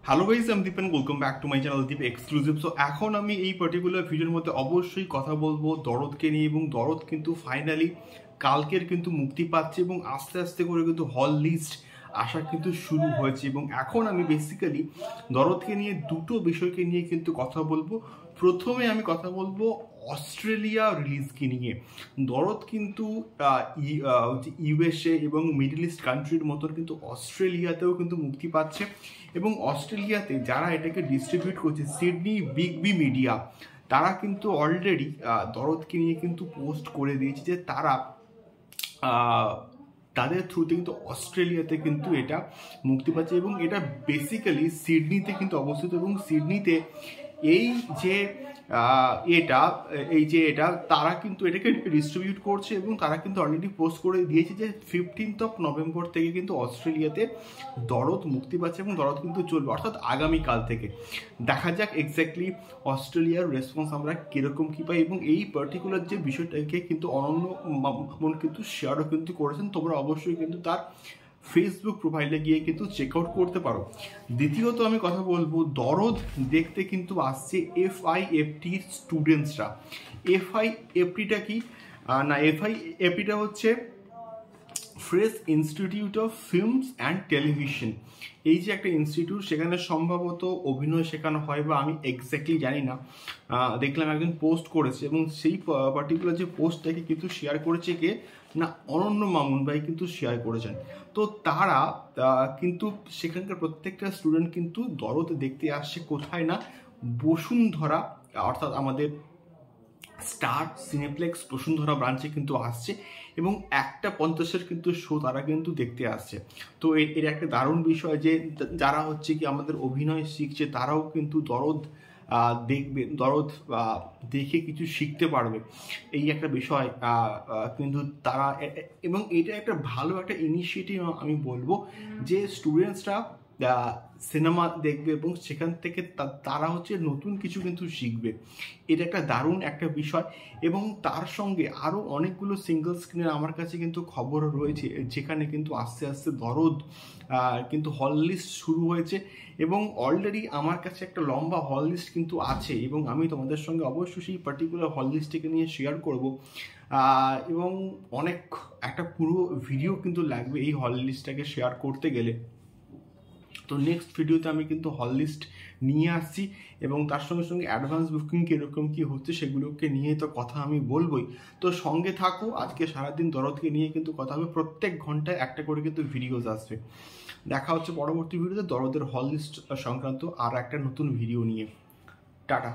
Hello guys, আমি Dipen. Welcome back to my channel Deep exclusive. So এখন আমি এই পার্টিকুলার ভিডিওর মধ্যে অবশ্যই কথা বলবো দরদকে নিয়ে, এবং দরদ কিন্তু ফাইনালি কালকের কিন্তু মুক্তি পাচ্ছে এবং আস্তে আস্তে করে কিন্তু হল লিস্ট আসা কিন্তু শুরু হয়েছে। এবং এখন আমি বেসিক্যালি দরদকে নিয়ে দুটো বিষয়কে নিয়ে কিন্তু কথা বলবো। প্রথমে আমি কথা বলবো অস্ট্রেলিয়া রিলিজকে নিয়ে। দরদ কিন্তু ইউএসএ এবং মিডল ইস্ট কান্ট্রির মতন কিন্তু অস্ট্রেলিয়াতেও কিন্তু মুক্তি পাচ্ছে, এবং অস্ট্রেলিয়াতে যারা এটাকে ডিস্ট্রিবিউট করছে সিডনি বিগ বি মিডিয়া, তারা কিন্তু অলরেডি দরদকে নিয়ে কিন্তু পোস্ট করে দিয়েছে যে তারা তাদের থ্রুতে কিন্তু অস্ট্রেলিয়াতে কিন্তু এটা মুক্তি পাচ্ছে, এবং এটা বেসিক্যালি সিডনিতে কিন্তু অবস্থিত। এবং সিডনিতে এই যে এটা তারা কিন্তু এটাকে ডিস্ট্রিবিউট করছে, এবং তারা কিন্তু অলরেডি পোস্ট করে দিয়েছে যে 15 নভেম্বর থেকে কিন্তু অস্ট্রেলিয়াতে দরদ মুক্তি পাচ্ছে, এবং দরদ কিন্তু চলবে, অর্থাৎ আগামীকাল থেকে। দেখা যাক এক্স্যাক্টলি অস্ট্রেলিয়ার রেসপন্স আমরা কীরকম কী পাই। এবং এই পার্টিকুলার যে বিষয়টাকে কিন্তু অনন্য মামুন কিন্তু শেয়ারও কিন্তু করেছেন, তোমরা অবশ্যই কিন্তু তার ফেসবুক প্রোফাইলে গিয়ে কিন্তু চেক আউট করতে পারো। দ্বিতীয়ত আমি কথা বলবো, দরদ দেখতে কিন্তু আসছে এফআইএফটির স্টুডেন্টসরা। এফআইএফটিটা কি না, এফআইএফটিটা হচ্ছে fresh institute of films and television. এই যে একটা ইনস্টিটিউট, সেখানে সম্ভবত অভিনয় শেখানো হয়, বা আমি এক্স্যাক্টলি জানি না। দেখলাম একজন পোস্ট করেছে, এবং সেই পার্টিকুলার যে পোস্টটাকে কিন্তু শেয়ার করেছে কে না, অনন্য মামুন ভাই কিন্তু শেয়ার করেছেন। তো তারা কিন্তু সেখানকার প্রত্যেকটা স্টুডেন্ট কিন্তু দরদ দেখতে আসছে কোথায় না, বসুন্ধরা, অর্থাৎ আমাদের স্টার সিনেপ্লেক্স বসুন্ধরা ব্রাঞ্চে কিন্তু আসছে, এবং 1:50 কিন্তু শো তারা কিন্তু দেখতে আসছে। তো এর একটা দারুণ বিষয় যে যারা হচ্ছে কি আমাদের অভিনয় শিখছে, তারাও কিন্তু দরদ দেখবে, দরদ দেখে কিছু শিখতে পারবে, এই একটা বিষয় কিন্তু তারা। এবং এটা একটা ভালো একটা ইনিশিয়েটিভ আমি বলবো, যে স্টুডেন্টসরা সিনেমা দেখবে এবং সেখান থেকে তারা হচ্ছে নতুন কিছু কিন্তু শিখবে। এটা একটা দারুণ একটা বিষয়। এবং তার সঙ্গে আরও অনেকগুলো সিঙ্গল স্ক্রিনের আমার কাছে কিন্তু খবর রয়েছে, যেখানে কিন্তু আস্তে আস্তে দরদ কিন্তু হল লিস্ট শুরু হয়েছে, এবং অলরেডি আমার কাছে একটা লম্বা হল লিস্ট কিন্তু আছে, এবং আমি তোমাদের সঙ্গে অবশ্যই সেই পার্টিকুলার হল লিস্টটিকে নিয়ে শেয়ার করব। এবং অনেক একটা পুরো ভিডিও কিন্তু লাগবে এই হল লিস্টটাকে শেয়ার করতে গেলে। তো নেক্সট ভিডিওতে আমি কিন্তু হল লিস্ট নিয়ে আসছি, এবং তার সঙ্গে সঙ্গে অ্যাডভান্স বুকিং কীরকম কী হচ্ছে সেগুলোকে নিয়ে তো কথা আমি বলবোই। তো সঙ্গে থাকো, আজকে সারাদিন দরদকে নিয়ে কিন্তু কথা হবে, প্রত্যেক ঘন্টায় একটা করে কিন্তু ভিডিওস আসবে। দেখা হচ্ছে পরবর্তী ভিডিওতে দরদের হল লিস্ট সংক্রান্ত আর একটা নতুন ভিডিও নিয়ে। টাটা।